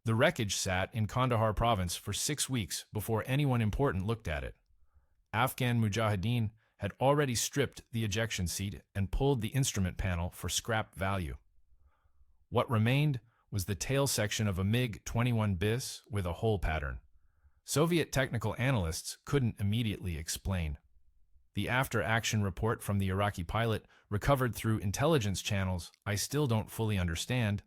The wreckage sat in Kandahar province for 6 weeks before anyone important looked at it. Afghan Mujahideen had already stripped the ejection seat and pulled the instrument panel for scrap value. What remained was the tail section of a MiG-21 bis with a hole pattern. Soviet technical analysts couldn't immediately explain. The after-action report from the Iraqi pilot, recovered through intelligence channels I still don't fully understand,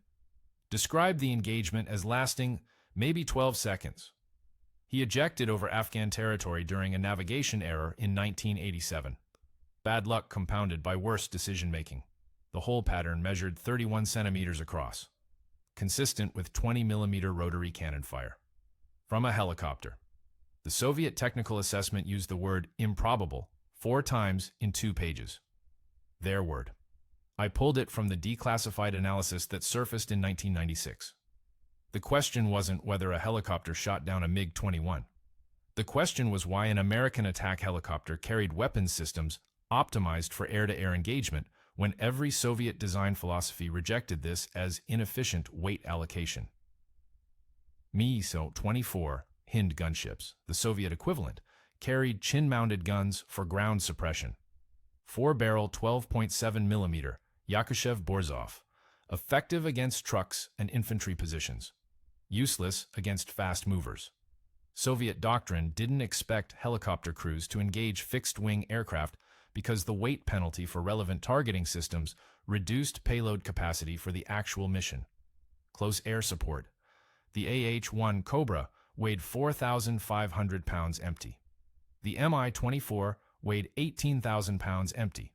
described the engagement as lasting maybe 12 seconds. He ejected over Afghan territory during a navigation error in 1987. Bad luck compounded by worse decision-making. The hole pattern measured 31 centimeters across, consistent with 20mm rotary cannon fire. From a helicopter. The Soviet technical assessment used the word improbable 4 times in 2 pages. Their word. I pulled it from the declassified analysis that surfaced in 1996. The question wasn't whether a helicopter shot down a MiG-21. The question was why an American attack helicopter carried weapons systems optimized for air-to-air engagement when every Soviet design philosophy rejected this as inefficient weight allocation. MiG-24 Hind gunships, the Soviet equivalent, carried chin-mounted guns for ground suppression. 4-barrel 12.7mm Yakushev-Borzov, effective against trucks and infantry positions, useless against fast movers. Soviet doctrine didn't expect helicopter crews to engage fixed-wing aircraft because the weight penalty for relevant targeting systems reduced payload capacity for the actual mission. Close air support. The AH-1 Cobra weighed 4,500 pounds empty. The Mi-24 weighed 18,000 pounds empty.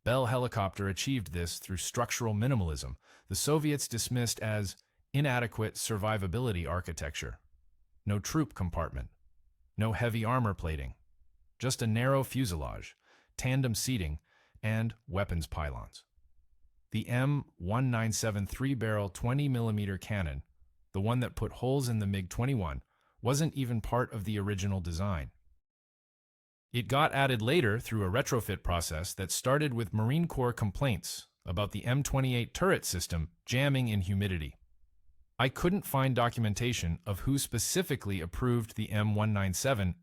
Bell helicopter achieved this through structural minimalism, the Soviets dismissed as inadequate survivability architecture. No troop compartment. No heavy armor plating. Just a narrow fuselage, tandem seating, and weapons pylons. The M197 3-barrel 20mm cannon, the one that put holes in the MiG-21, wasn't even part of the original design. It got added later through a retrofit process that started with Marine Corps complaints about the M28 turret system jamming in humidity. I couldn't find documentation of who specifically approved the M197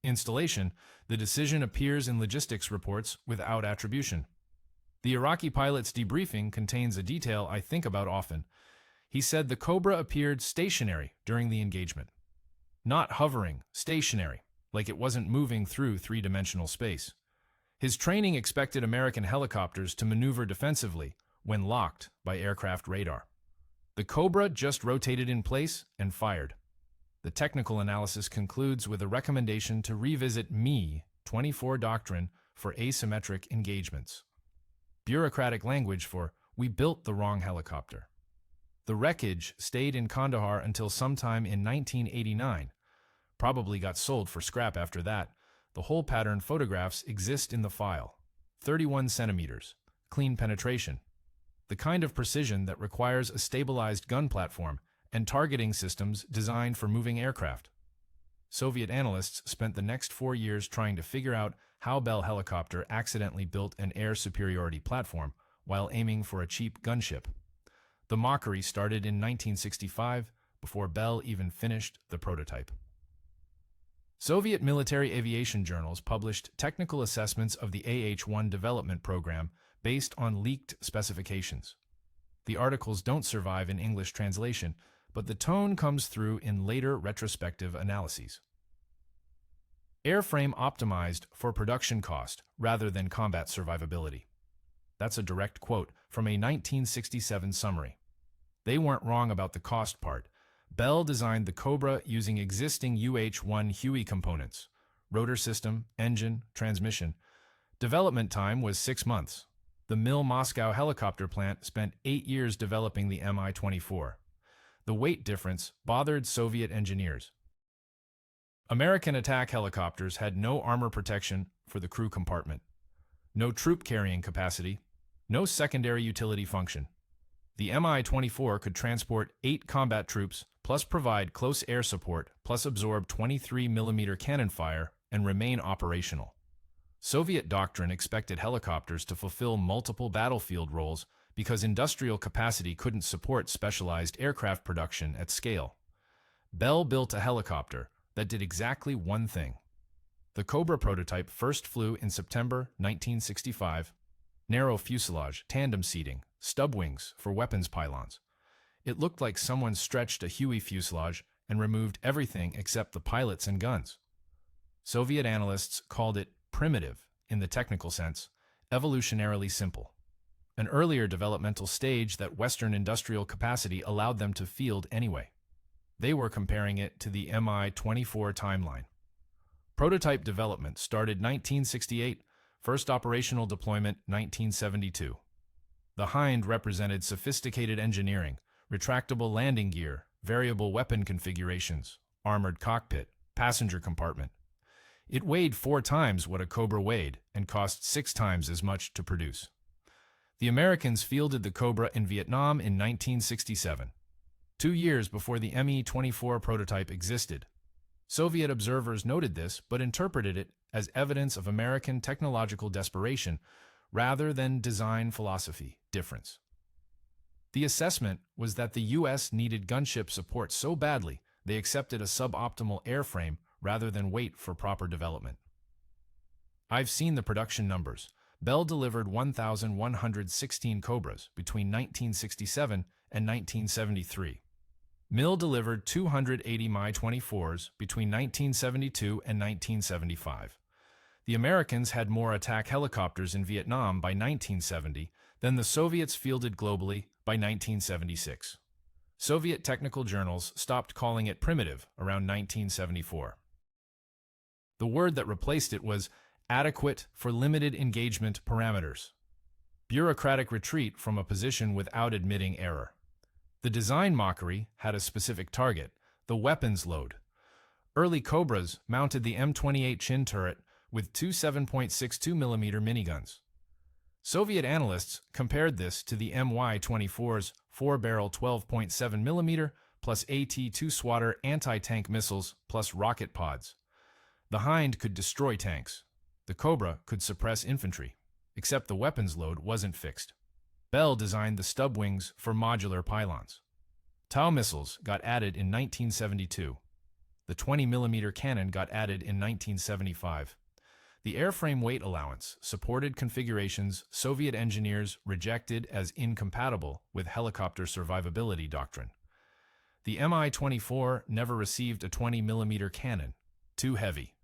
installation. The decision appears in logistics reports without attribution. The Iraqi pilot's debriefing contains a detail I think about often. He said the Cobra appeared stationary during the engagement. Not hovering, stationary, like it wasn't moving through 3-dimensional space. His training expected American helicopters to maneuver defensively when locked by aircraft radar. The Cobra just rotated in place and fired. The technical analysis concludes with a recommendation to revisit Mi-24 doctrine for asymmetric engagements. Bureaucratic language for, we built the wrong helicopter. The wreckage stayed in Kandahar until sometime in 1989. Probably got sold for scrap after that. The hole pattern photographs exist in the file. 31 centimeters. Clean penetration. The kind of precision that requires a stabilized gun platform and targeting systems designed for moving aircraft. Soviet analysts spent the next 4 years trying to figure out how Bell Helicopter accidentally built an air superiority platform while aiming for a cheap gunship. The mockery started in 1965 before Bell even finished the prototype. Soviet military aviation journals published technical assessments of the AH-1 development program based on leaked specifications. The articles don't survive in English translation, but the tone comes through in later retrospective analyses. Airframe optimized for production cost rather than combat survivability. That's a direct quote from a 1967 summary. They weren't wrong about the cost part. Bell designed the Cobra using existing AH-1 Huey components, rotor system, engine, transmission. Development time was 6 months. The MIL Moscow helicopter plant spent 8 years developing the Mi-24. The weight difference bothered Soviet engineers. American attack helicopters had no armor protection for the crew compartment, no troop carrying capacity, no secondary utility function. The Mi-24 could transport 8 combat troops, plus provide close air support, plus absorb 23mm cannon fire and remain operational. Soviet doctrine expected helicopters to fulfill multiple battlefield roles because industrial capacity couldn't support specialized aircraft production at scale. Bell built a helicopter that did exactly one thing. The Cobra prototype first flew in September 1965. Narrow fuselage, tandem seating, stub wings for weapons pylons. It looked like someone stretched a Huey fuselage and removed everything except the pilots and guns. Soviet analysts called it primitive in the technical sense, evolutionarily simple. An earlier developmental stage that Western industrial capacity allowed them to field anyway. They were comparing it to the Mi-24 timeline. Prototype development started 1968, first operational deployment 1972. The Hind represented sophisticated engineering, retractable landing gear, variable weapon configurations, armored cockpit, passenger compartment. It weighed 4 times what a Cobra weighed and cost 6 times as much to produce. The Americans fielded the Cobra in Vietnam in 1967, 2 years before the Mi-24 prototype existed. Soviet observers noted this but interpreted it as evidence of American technological desperation rather than design philosophy difference. The assessment was that the U.S. needed gunship support so badly they accepted a suboptimal airframe rather than wait for proper development. I've seen the production numbers. Bell delivered 1,116 Cobras between 1967 and 1973. Mill delivered 280 Mi-24s between 1972 and 1975. The Americans had more attack helicopters in Vietnam by 1970 than the Soviets fielded globally by 1976. Soviet technical journals stopped calling it primitive around 1974. The word that replaced it was adequate for limited engagement parameters. Bureaucratic retreat from a position without admitting error. The design mockery had a specific target, the weapons load. Early Cobras mounted the M28 chin turret with 2 7.62mm miniguns. Soviet analysts compared this to the Mi-24's 4-barrel 12.7mm plus AT-2 Swatter anti-tank missiles plus rocket pods. The Hind could destroy tanks. The Cobra could suppress infantry, except the weapons load wasn't fixed. Bell designed the stub wings for modular pylons. Tau missiles got added in 1972. The 20mm cannon got added in 1975. The airframe weight allowance supported configurations Soviet engineers rejected as incompatible with helicopter survivability doctrine. The Mi-24 never received a 20mm cannon, too heavy.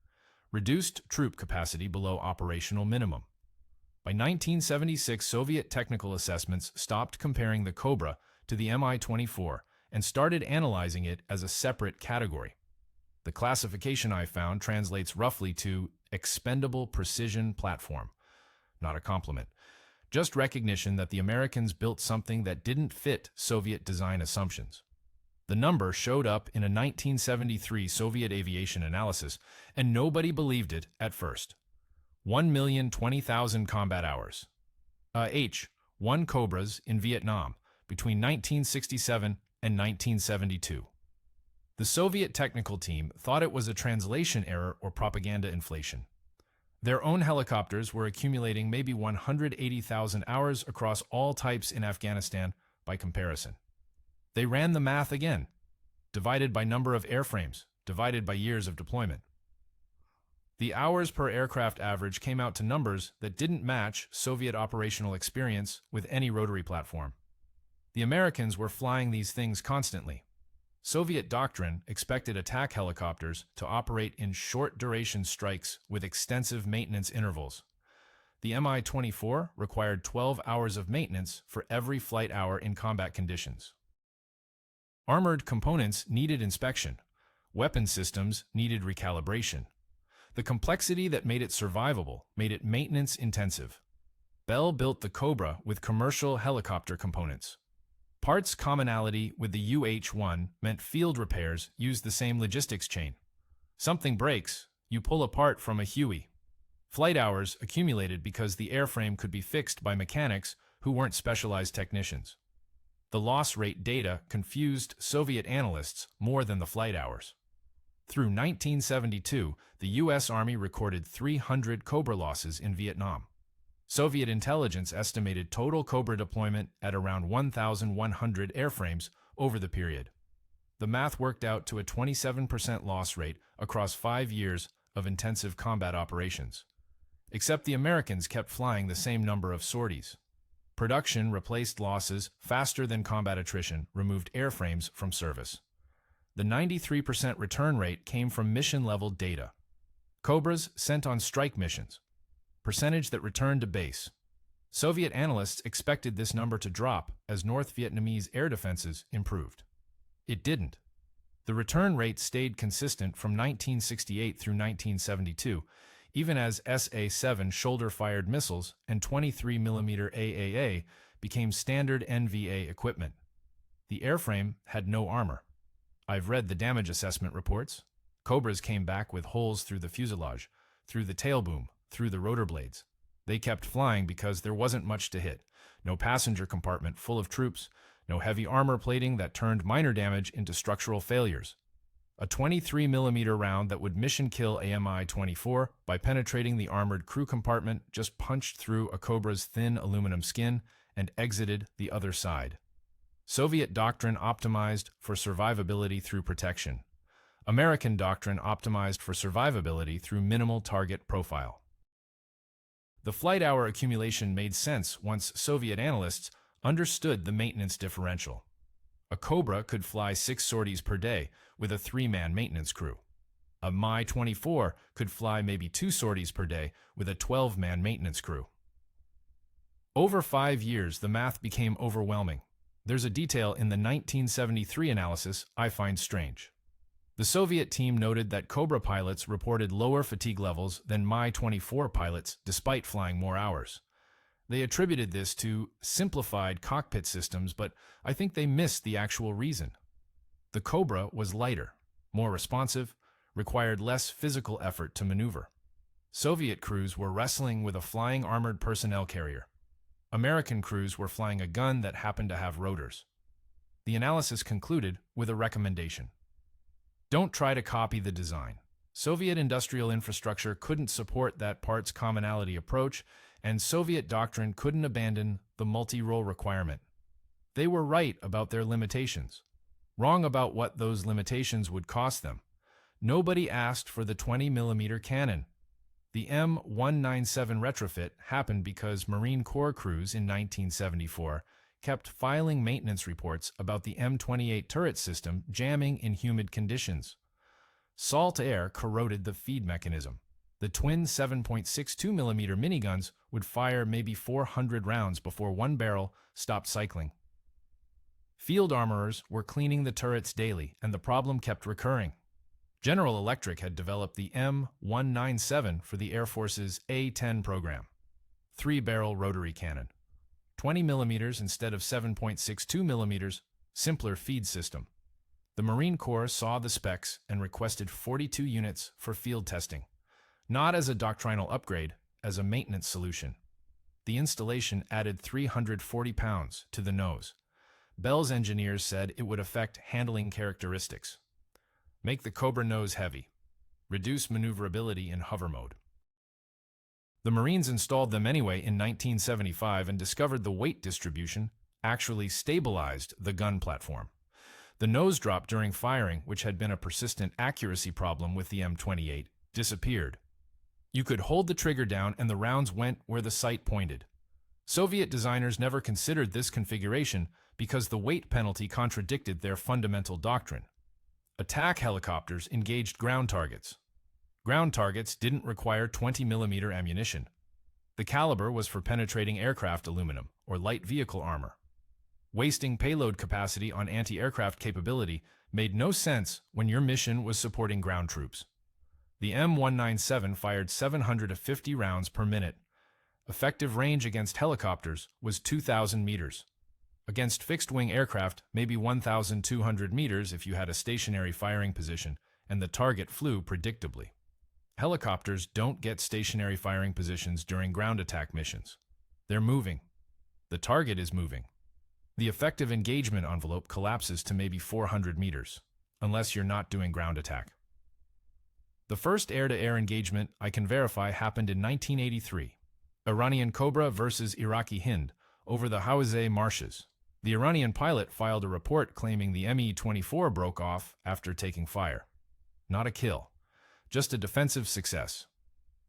Reduced troop capacity below operational minimum. By 1976, Soviet technical assessments stopped comparing the Cobra to the Mi-24 and started analyzing it as a separate category. The classification I found translates roughly to expendable precision platform. Not a compliment. Just recognition that the Americans built something that didn't fit Soviet design assumptions. The number showed up in a 1973 Soviet aviation analysis, and nobody believed it at first. 1,020,000 combat hours. AH-1 Cobras in Vietnam between 1967 and 1972. The Soviet technical team thought it was a translation error or propaganda inflation. Their own helicopters were accumulating maybe 180,000 hours across all types in Afghanistan by comparison. They ran the math again, divided by number of airframes, divided by years of deployment. The hours per aircraft average came out to numbers that didn't match Soviet operational experience with any rotary platform. The Americans were flying these things constantly. Soviet doctrine expected attack helicopters to operate in short-duration strikes with extensive maintenance intervals. The Mi-24 required 12 hours of maintenance for every flight hour in combat conditions. Armored components needed inspection. Weapon systems needed recalibration. The complexity that made it survivable made it maintenance-intensive. Bell built the Cobra with commercial helicopter components. Parts commonality with the AH-1 meant field repairs used the same logistics chain. Something breaks, you pull a part from a Huey. Flight hours accumulated because the airframe could be fixed by mechanics who weren't specialized technicians. The loss rate data confused Soviet analysts more than the flight hours. Through 1972, the U.S. Army recorded 300 Cobra losses in Vietnam. Soviet intelligence estimated total Cobra deployment at around 1,100 airframes over the period. The math worked out to a 27% loss rate across 5 years of intensive combat operations. Except the Americans kept flying the same number of sorties. Production replaced losses faster than combat attrition removed airframes from service. The 93% return rate came from mission-level data. Cobras sent on strike missions. Percentage that returned to base. Soviet analysts expected this number to drop as North Vietnamese air defenses improved. It didn't. The return rate stayed consistent from 1968 through 1972, even as SA-7 shoulder-fired missiles and 23mm AAA became standard NVA equipment. The airframe had no armor. I've read the damage assessment reports. Cobras came back with holes through the fuselage, through the tail boom, through the rotor blades. They kept flying because there wasn't much to hit. No passenger compartment full of troops, no heavy armor plating that turned minor damage into structural failures. A 23mm round that would mission kill a Mi-24 by penetrating the armored crew compartment just punched through a Cobra's thin aluminum skin and exited the other side. Soviet doctrine optimized for survivability through protection. American doctrine optimized for survivability through minimal target profile. The flight hour accumulation made sense once Soviet analysts understood the maintenance differential. A Cobra could fly 6 sorties per day with a 3-man maintenance crew. A Mi-24 could fly maybe 2 sorties per day with a 12-man maintenance crew. Over 5 years, the math became overwhelming. There's a detail in the 1973 analysis I find strange. The Soviet team noted that Cobra pilots reported lower fatigue levels than Mi-24 pilots despite flying more hours. They attributed this to simplified cockpit systems, but I think they missed the actual reason. The Cobra was lighter, more responsive, required less physical effort to maneuver. Soviet crews were wrestling with a flying armored personnel carrier. American crews were flying a gun that happened to have rotors. The analysis concluded with a recommendation. Don't try to copy the design. Soviet industrial infrastructure couldn't support that parts commonality approach, and Soviet doctrine couldn't abandon the multi-role requirement. They were right about their limitations, wrong about what those limitations would cost them. Nobody asked for the 20mm cannon. The M197 retrofit happened because Marine Corps crews in 1974 kept filing maintenance reports about the M28 turret system jamming in humid conditions. Salt air corroded the feed mechanism. The twin 7.62mm miniguns would fire maybe 400 rounds before one barrel stopped cycling. Field armorers were cleaning the turrets daily, and the problem kept recurring. General Electric had developed the M197 for the Air Force's A-10 program. 3-barrel rotary cannon. 20mm instead of 7.62mm, simpler feed system. The Marine Corps saw the specs and requested 42 units for field testing, not as a doctrinal upgrade, as a maintenance solution. The installation added 340 pounds to the nose. Bell's engineers said it would affect handling characteristics. Make the Cobra nose heavy. Reduce maneuverability in hover mode. The Marines installed them anyway in 1975 and discovered the weight distribution actually stabilized the gun platform. The nose drop during firing, which had been a persistent accuracy problem with the M28, disappeared. You could hold the trigger down and the rounds went where the sight pointed. Soviet designers never considered this configuration because the weight penalty contradicted their fundamental doctrine. Attack helicopters engaged ground targets. Ground targets didn't require 20mm ammunition. The caliber was for penetrating aircraft aluminum or light vehicle armor. Wasting payload capacity on anti-aircraft capability made no sense when your mission was supporting ground troops. The M197 fired 750 rounds per minute. Effective range against helicopters was 2,000 meters. Against fixed-wing aircraft, maybe 1,200 meters if you had a stationary firing position, and the target flew predictably. Helicopters don't get stationary firing positions during ground attack missions. They're moving. The target is moving. The effective engagement envelope collapses to maybe 400 meters, unless you're not doing ground attack. The first air-to-air engagement I can verify happened in 1983. Iranian Cobra versus Iraqi Hind over the Huey marshes. The Iranian pilot filed a report claiming the MiG-24 broke off after taking fire. Not a kill, just a defensive success.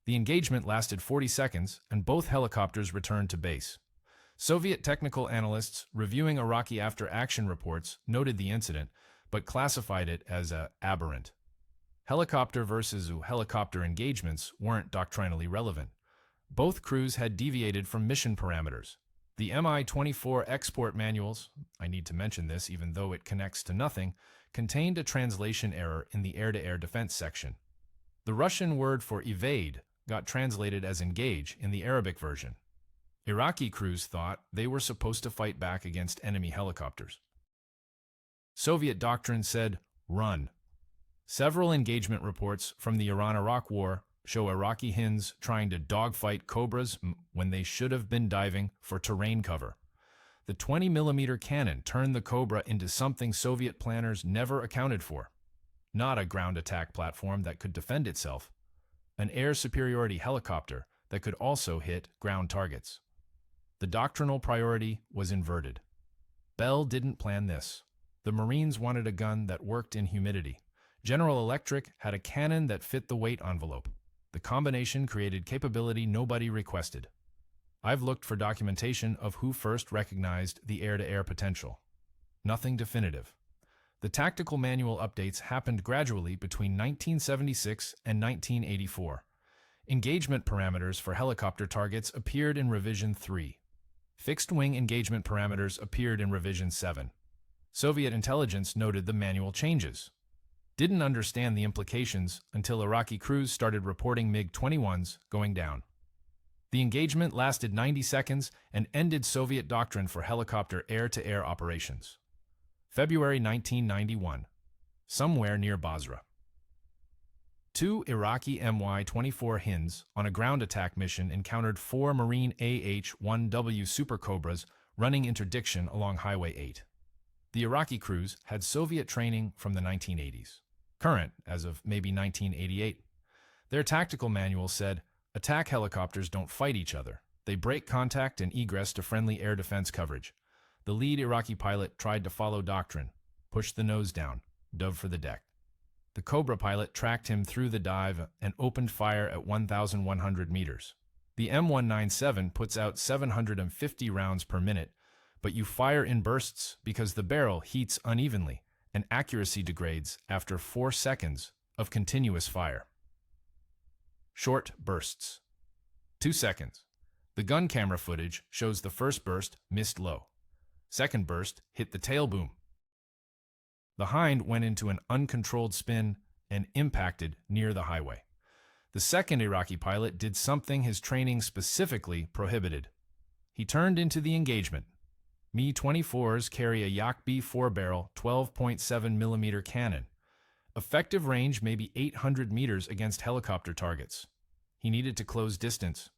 The engagement lasted 40 seconds, and both helicopters returned to base. Soviet technical analysts reviewing Iraqi after-action reports noted the incident, but classified it as aberrant. Helicopter versus helicopter engagements weren't doctrinally relevant. Both crews had deviated from mission parameters. The MiG-24 export manuals, I need to mention this even though it connects to nothing, contained a translation error in the air-to-air defense section. The Russian word for evade got translated as engage in the Arabic version. Iraqi crews thought they were supposed to fight back against enemy helicopters. Soviet doctrine said, run. Several engagement reports from the Iran-Iraq War show Iraqi Hinds trying to dogfight Cobras when they should have been diving for terrain cover. The 20mm cannon turned the Cobra into something Soviet planners never accounted for. Not a ground attack platform that could defend itself. An air superiority helicopter that could also hit ground targets. The doctrinal priority was inverted. Bell didn't plan this. The Marines wanted a gun that worked in humidity. General Electric had a cannon that fit the weight envelope. The combination created capability nobody requested. I've looked for documentation of who first recognized the air-to-air potential. Nothing definitive. The tactical manual updates happened gradually between 1976 and 1984. Engagement parameters for helicopter targets appeared in Revision 3. Fixed-wing engagement parameters appeared in Revision 7. Soviet intelligence noted the manual changes. Didn't understand the implications until Iraqi crews started reporting MiG-21s going down. The engagement lasted 90 seconds and ended Soviet doctrine for helicopter air-to-air operations. February 1991. Somewhere near Basra. Two Iraqi MiG-24 Hinds on a ground attack mission encountered four Marine AH-1W Super Cobras running interdiction along Highway 8. The Iraqi crews had Soviet training from the 1980s, current as of maybe 1988. Their tactical manual said, attack helicopters don't fight each other. They break contact and egress to friendly air defense coverage. The lead Iraqi pilot tried to follow doctrine, pushed the nose down, dove for the deck. The Cobra pilot tracked him through the dive and opened fire at 1,100 meters. The M197 puts out 750 rounds per minute, but you fire in bursts because the barrel heats unevenly and accuracy degrades after 4 seconds of continuous fire. Short bursts. 2 seconds. The gun camera footage shows the first burst missed low. Second burst hit the tail boom. The Hind went into an uncontrolled spin and impacted near the highway. The second Iraqi pilot did something his training specifically prohibited. He turned into the engagement. MiG-24s carry a Yak-B 4-barrel 12.7mm cannon. Effective range may be 800 meters against helicopter targets. He needed to close distance.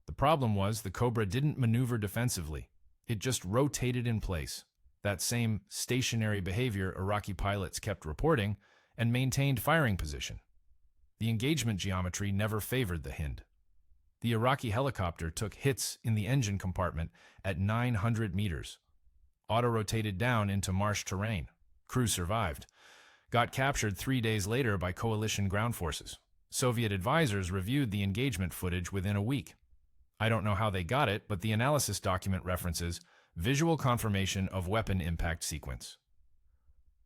The problem was the Cobra didn't maneuver defensively. It just rotated in place. That same stationary behavior Iraqi pilots kept reporting and maintained firing position. The engagement geometry never favored the Hind. The Iraqi helicopter took hits in the engine compartment at 900 meters. Auto-rotated down into marsh terrain. Crew survived. Got captured 3 days later by coalition ground forces. Soviet advisors reviewed the engagement footage within a week. I don't know how they got it, but the analysis document references visual confirmation of weapon impact sequence.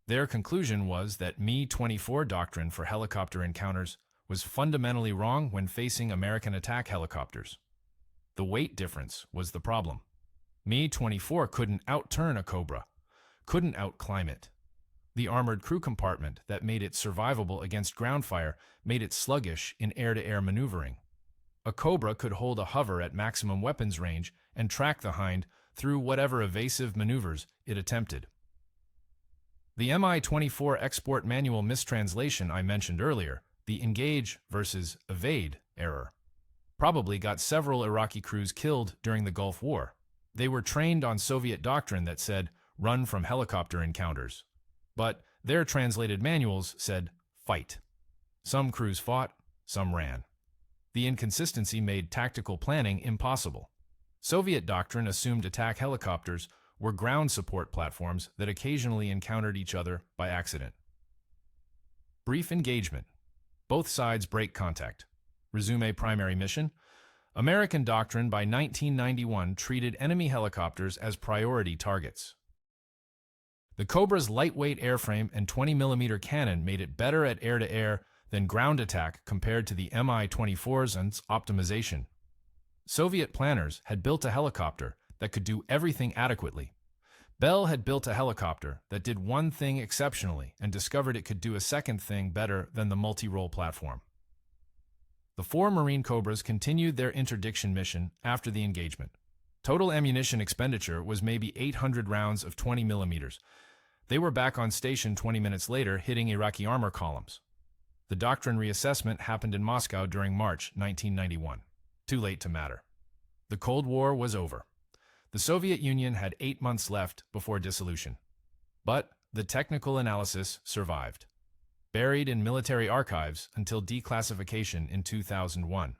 Their conclusion was that MiG-24 doctrine for helicopter encounters was fundamentally wrong when facing American attack helicopters. The weight difference was the problem. MiG-24 couldn't outturn a Cobra, couldn't outclimb it. The armored crew compartment that made it survivable against ground fire made it sluggish in air-to-air maneuvering. A Cobra could hold a hover at maximum weapons range and track the Hind through whatever evasive maneuvers it attempted. The MiG-24 export manual mistranslation I mentioned earlier, the engage versus evade error, probably got several Iraqi crews killed during the Gulf War. They were trained on Soviet doctrine that said, run from helicopter encounters. But their translated manuals said, fight. Some crews fought, some ran. The inconsistency made tactical planning impossible. Soviet doctrine assumed attack helicopters were ground support platforms that occasionally encountered each other by accident. Brief engagement. Both sides break contact. Resume primary mission. American doctrine by 1991 treated enemy helicopters as priority targets. The Cobra's lightweight airframe and 20mm cannon made it better at air-to-air than ground attack compared to the MiG-24s and optimization. Soviet planners had built a helicopter that could do everything adequately. Bell had built a helicopter that did one thing exceptionally and discovered it could do a second thing better than the multi-role platform. The 4 Marine Cobras continued their interdiction mission after the engagement. Total ammunition expenditure was maybe 800 rounds of 20mm. They were back on station 20 minutes later, hitting Iraqi armor columns. The doctrine reassessment happened in Moscow during March 1991. Too late to matter. The Cold War was over. The Soviet Union had 8 months left before dissolution. But the technical analysis survived. Buried in military archives until declassification in 2001.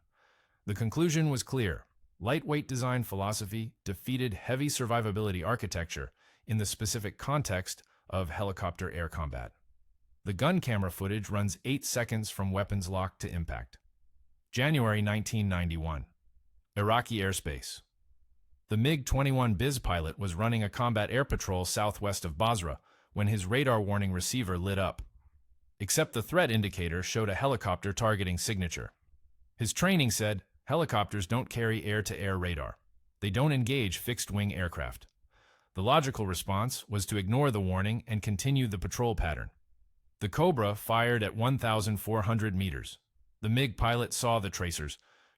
The conclusion was clear. Lightweight design philosophy defeated heavy survivability architecture in the specific context of helicopter air combat. The gun camera footage runs 8 seconds from weapons lock to impact. January 1991. Iraqi airspace. The MiG-21 Biz pilot was running a combat air patrol southwest of Basra when his radar warning receiver lit up. Except the threat indicator showed a helicopter targeting signature. His training said, helicopters don't carry air-to-air radar. They don't engage fixed-wing aircraft. The logical response was to ignore the warning and continue the patrol pattern. The Cobra fired at 1,400 meters. The MiG pilot saw the tracers,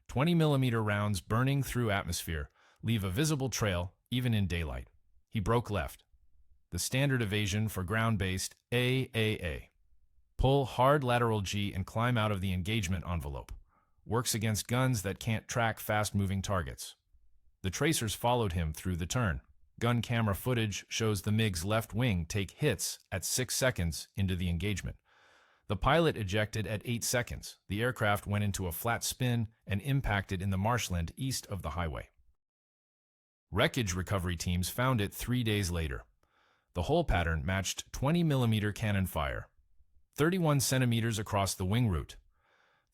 20mm rounds burning through atmosphere, leave a visible trail even in daylight. He broke left. The standard evasion for ground-based AAA. Pull hard lateral G and climb out of the engagement envelope. Works against guns that can't track fast-moving targets. The tracers followed him through the turn. Gun camera footage shows the MiG's left wing take hits at 6 seconds into the engagement. The pilot ejected at 8 seconds. The aircraft went into a flat spin and impacted in the marshland east of the highway. Wreckage recovery teams found it 3 days later. The hole pattern matched 20mm cannon fire, 31 centimeters across the wing root.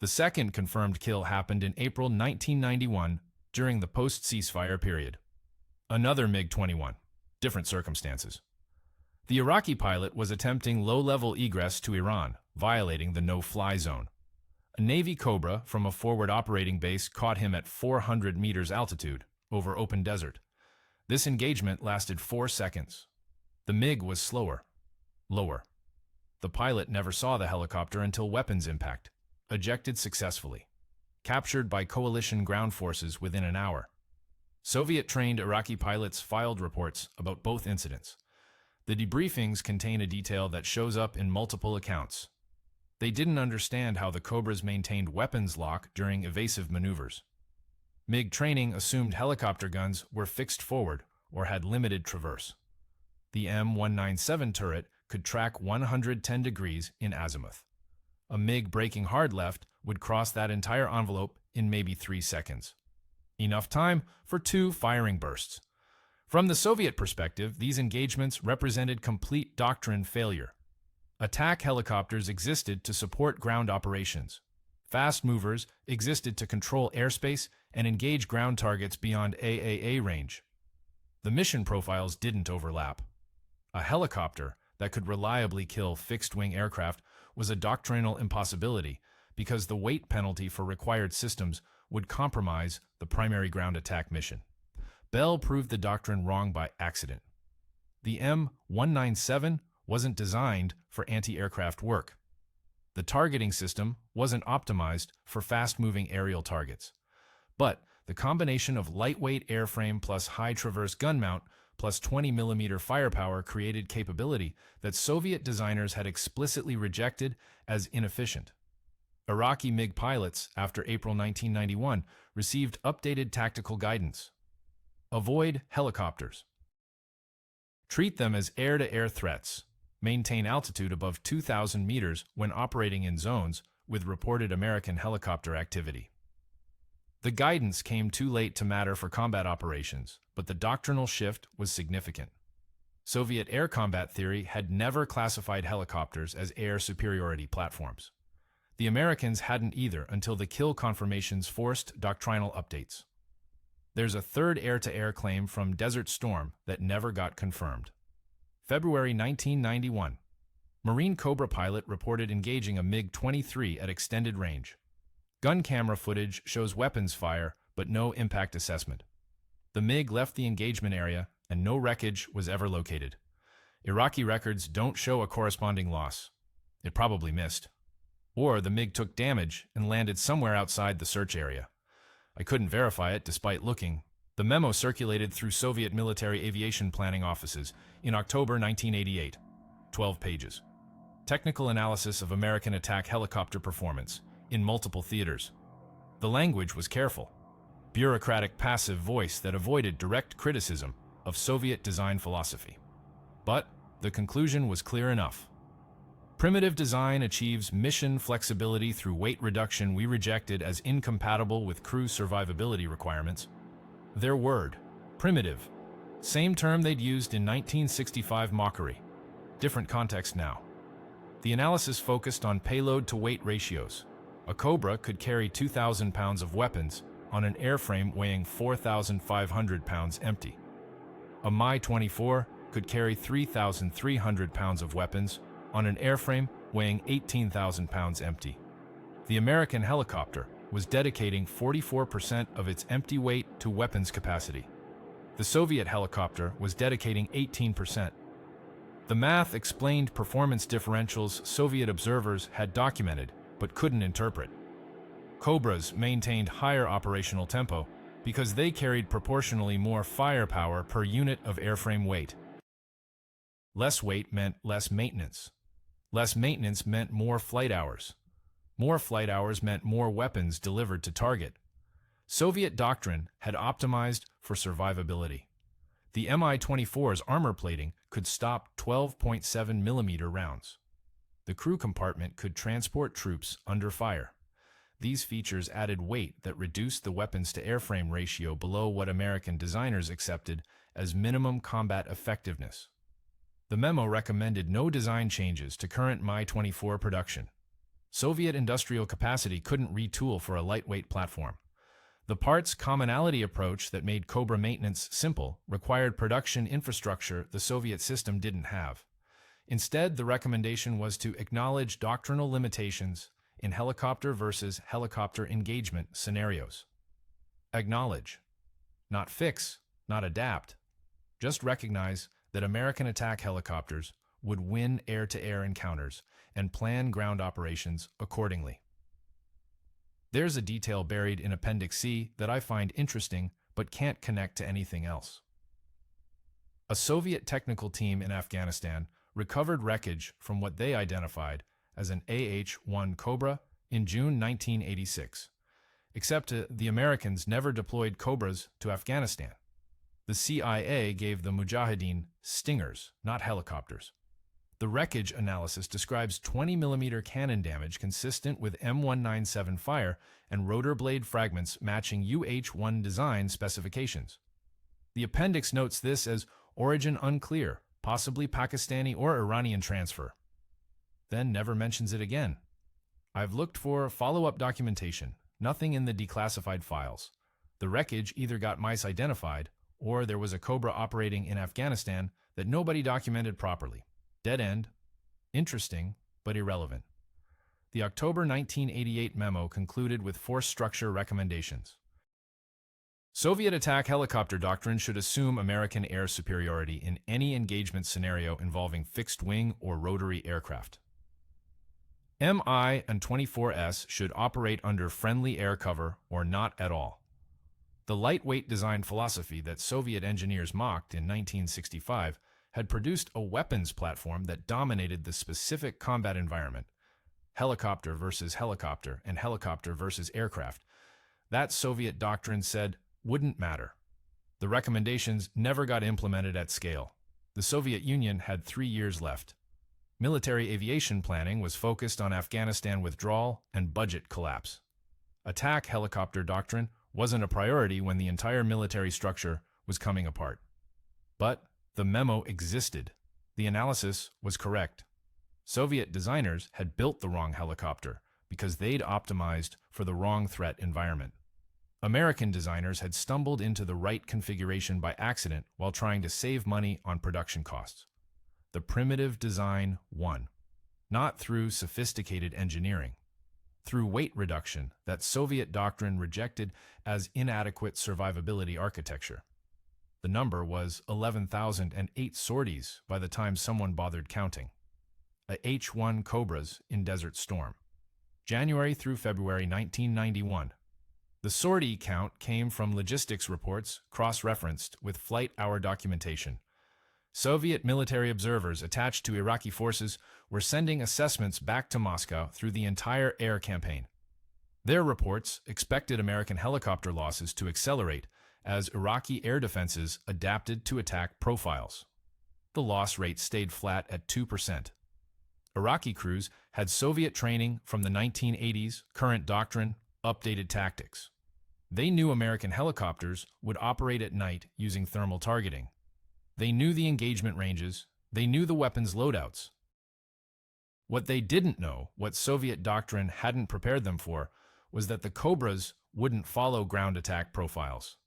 The second confirmed kill happened in April 1991 during the post-ceasefire period. Another MiG-21, different circumstances. The Iraqi pilot was attempting low-level egress to Iran, violating the no-fly zone. A Navy Cobra from a forward operating base caught him at 400 meters altitude, over open desert. This engagement lasted 4 seconds. The MiG was slower, lower. The pilot never saw the helicopter until weapons impact. Ejected successfully. Captured by coalition ground forces within an hour. Soviet-trained Iraqi pilots filed reports about both incidents. The debriefings contain a detail that shows up in multiple accounts. They didn't understand how the Cobras maintained weapons lock during evasive maneuvers. MiG training assumed helicopter guns were fixed forward or had limited traverse. The M197 turret could track 110 degrees in azimuth. A MiG braking hard left would cross that entire envelope in maybe 3 seconds. Enough time for 2 firing bursts. From the Soviet perspective, these engagements represented complete doctrine failure. Attack helicopters existed to support ground operations. Fast movers existed to control airspace and engage ground targets beyond AAA range. The mission profiles didn't overlap. A helicopter that could reliably kill fixed-wing aircraft was a doctrinal impossibility because the weight penalty for required systems would compromise the primary ground attack mission. Bell proved the doctrine wrong by accident. The M197 wasn't designed for anti-aircraft work. The targeting system wasn't optimized for fast-moving aerial targets. But the combination of lightweight airframe plus high-traverse gun mount plus 20mm firepower created capability that Soviet designers had explicitly rejected as inefficient. Iraqi MiG pilots, after April 1991, received updated tactical guidance. Avoid helicopters. Treat them as air-to-air threats. Maintain altitude above 2,000 meters when operating in zones with reported American helicopter activity. The guidance came too late to matter for combat operations, but the doctrinal shift was significant. Soviet air combat theory had never classified helicopters as air superiority platforms. The Americans hadn't either until the kill confirmations forced doctrinal updates. There's a third air-to-air claim from Desert Storm that never got confirmed. February 1991. Marine Cobra pilot reported engaging a MiG-23 at extended range. Gun camera footage shows weapons fire, but no impact assessment. The MiG left the engagement area, and no wreckage was ever located. Iraqi records don't show a corresponding loss. It probably missed. Or the MiG took damage and landed somewhere outside the search area. I couldn't verify it despite looking. The memo circulated through Soviet military aviation planning offices in October 1988. 12 pages. Technical analysis of American attack helicopter performance in multiple theaters. The language was careful. Bureaucratic passive voice that avoided direct criticism of Soviet design philosophy. But the conclusion was clear enough. Primitive design achieves mission flexibility through weight reduction we rejected as incompatible with crew survivability requirements. Their word, primitive, same term they'd used in 1965 mockery. Different context now. The analysis focused on payload-to-weight ratios. A Cobra could carry 2,000 pounds of weapons on an airframe weighing 4,500 pounds empty. A Mi-24 could carry 3,300 pounds of weapons on an airframe weighing 18,000 pounds empty. The American helicopter was dedicating 44% of its empty weight to weapons capacity. The Soviet helicopter was dedicating 18%. The math explained performance differentials Soviet observers had documented but couldn't interpret. Cobras maintained higher operational tempo because they carried proportionally more firepower per unit of airframe weight. Less weight meant less maintenance. Less maintenance meant more flight hours. More flight hours meant more weapons delivered to target. Soviet doctrine had optimized for survivability. The Mi-24's armor plating could stop 12.7 millimeter rounds. The crew compartment could transport troops under fire. These features added weight that reduced the weapons-to-airframe ratio below what American designers accepted as minimum combat effectiveness. The memo recommended no design changes to current Mi-24 production. Soviet industrial capacity couldn't retool for a lightweight platform. The parts commonality approach that made Cobra maintenance simple required production infrastructure the Soviet system didn't have. Instead, the recommendation was to acknowledge doctrinal limitations in helicopter versus helicopter engagement scenarios. Acknowledge. Not fix, not adapt. Just recognize that American attack helicopters would win air-to-air encounters and plan ground operations accordingly. There's a detail buried in Appendix C that I find interesting but can't connect to anything else. A Soviet technical team in Afghanistan recovered wreckage from what they identified as an AH-1 Cobra in June 1986, except the Americans never deployed Cobras to Afghanistan. The CIA gave the Mujahideen stingers, not helicopters. The wreckage analysis describes 20mm cannon damage consistent with M197 fire and rotor blade fragments matching AH-1 design specifications. The appendix notes this as origin unclear, possibly Pakistani or Iranian transfer. Then never mentions it again. I've looked for follow-up documentation, nothing in the declassified files. The wreckage either got misidentified or there was a Cobra operating in Afghanistan that nobody documented properly. Dead end. Interesting, but irrelevant. The October 1988 memo concluded with force structure recommendations. Soviet attack helicopter doctrine should assume American air superiority in any engagement scenario involving fixed-wing or rotary aircraft. Mi-24s should operate under friendly air cover or not at all. The lightweight design philosophy that Soviet engineers mocked in 1965 had produced a weapons platform that dominated the specific combat environment, helicopter versus helicopter and helicopter versus aircraft. That Soviet doctrine said wouldn't matter. The recommendations never got implemented at scale. The Soviet Union had 3 years left. Military aviation planning was focused on Afghanistan withdrawal and budget collapse. Attack helicopter doctrine wasn't a priority when the entire military structure was coming apart. But the memo existed. The analysis was correct. Soviet designers had built the wrong helicopter because they'd optimized for the wrong threat environment. American designers had stumbled into the right configuration by accident while trying to save money on production costs. The primitive design won, not through sophisticated engineering, through weight reduction that Soviet doctrine rejected as inadequate survivability architecture. The number was 11,008 sorties by the time someone bothered counting. AH-1 Cobras in Desert Storm. January through February 1991. The sortie count came from logistics reports cross-referenced with flight hour documentation. Soviet military observers attached to Iraqi forces were sending assessments back to Moscow through the entire air campaign. Their reports expected American helicopter losses to accelerate as Iraqi air defenses adapted to attack profiles. The loss rate stayed flat at 2%. Iraqi crews had Soviet training from the 1980s, current doctrine, updated tactics. They knew American helicopters would operate at night using thermal targeting. They knew the engagement ranges. They knew the weapons loadouts. What they didn't know, what Soviet doctrine hadn't prepared them for, was that the Cobras wouldn't follow ground attack profiles.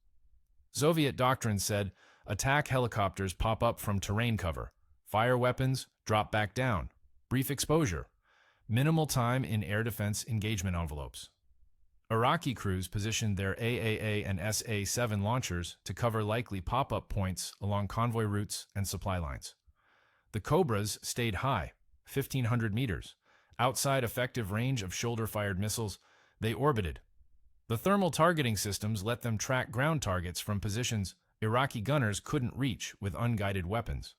Soviet doctrine said, attack helicopters pop up from terrain cover, fire weapons, drop back down, brief exposure, minimal time in air defense engagement envelopes. Iraqi crews positioned their AAA and SA-7 launchers to cover likely pop-up points along convoy routes and supply lines. The Cobras stayed high, 1,500 meters. Outside effective range of shoulder-fired missiles, they orbited. The thermal targeting systems let them track ground targets from positions Iraqi gunners couldn't reach with unguided weapons.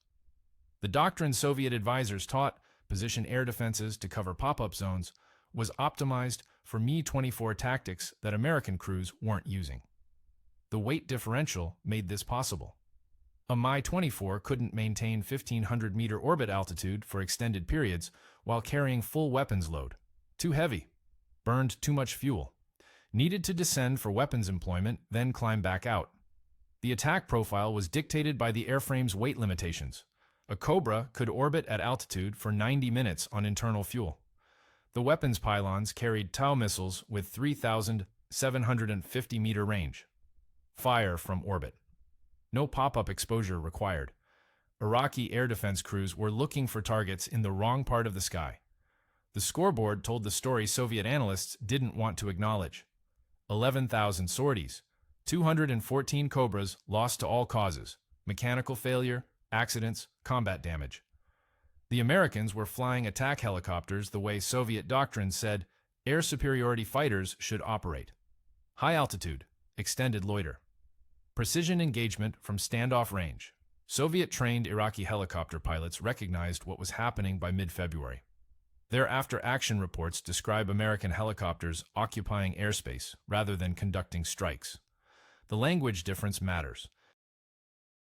The doctrine Soviet advisors taught, position air defenses to cover pop-up zones, was optimized for MiG-24 tactics that American crews weren't using. The weight differential made this possible. A MiG-24 couldn't maintain 1,500-meter orbit altitude for extended periods while carrying full weapons load. Too heavy. Burned too much fuel. Needed to descend for weapons employment, then climb back out. The attack profile was dictated by the airframe's weight limitations. A Cobra could orbit at altitude for 90 minutes on internal fuel. The weapons pylons carried TOW missiles with 3,750-meter range. Fire from orbit. No pop-up exposure required. Iraqi air defense crews were looking for targets in the wrong part of the sky. The scoreboard told the story Soviet analysts didn't want to acknowledge. 11,000 sorties, 214 Cobras lost to all causes, mechanical failure, accidents, combat damage. The Americans were flying attack helicopters the way Soviet doctrine said air superiority fighters should operate. High altitude, extended loiter. Precision engagement from standoff range. Soviet-trained Iraqi helicopter pilots recognized what was happening by mid-February. Their after-action reports describe American helicopters occupying airspace rather than conducting strikes. The language difference matters.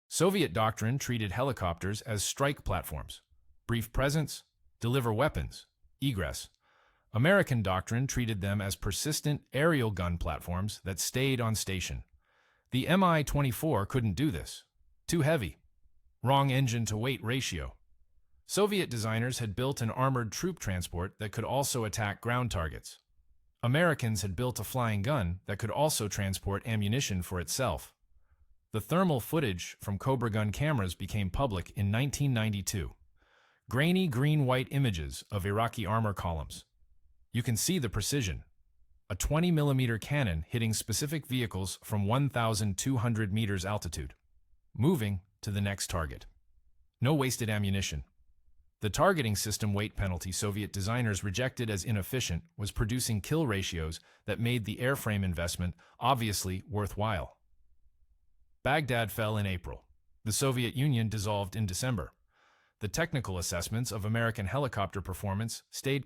Soviet doctrine treated helicopters as strike platforms. Brief presence, deliver weapons, egress. American doctrine treated them as persistent aerial gun platforms that stayed on station. The Mi-24 couldn't do this. Too heavy. Wrong engine-to-weight ratio. Soviet designers had built an armored troop transport that could also attack ground targets. Americans had built a flying gun that could also transport ammunition for itself. The thermal footage from Cobra gun cameras became public in 1992. Grainy green-white images of Iraqi armor columns. You can see the precision. A 20mm cannon hitting specific vehicles from 1,200 meters altitude. Moving to the next target. No wasted ammunition. The targeting system weight penalty Soviet designers rejected as inefficient was producing kill ratios that made the airframe investment obviously worthwhile. Baghdad fell in April. The Soviet Union dissolved in December. The technical assessments of American helicopter performance stayed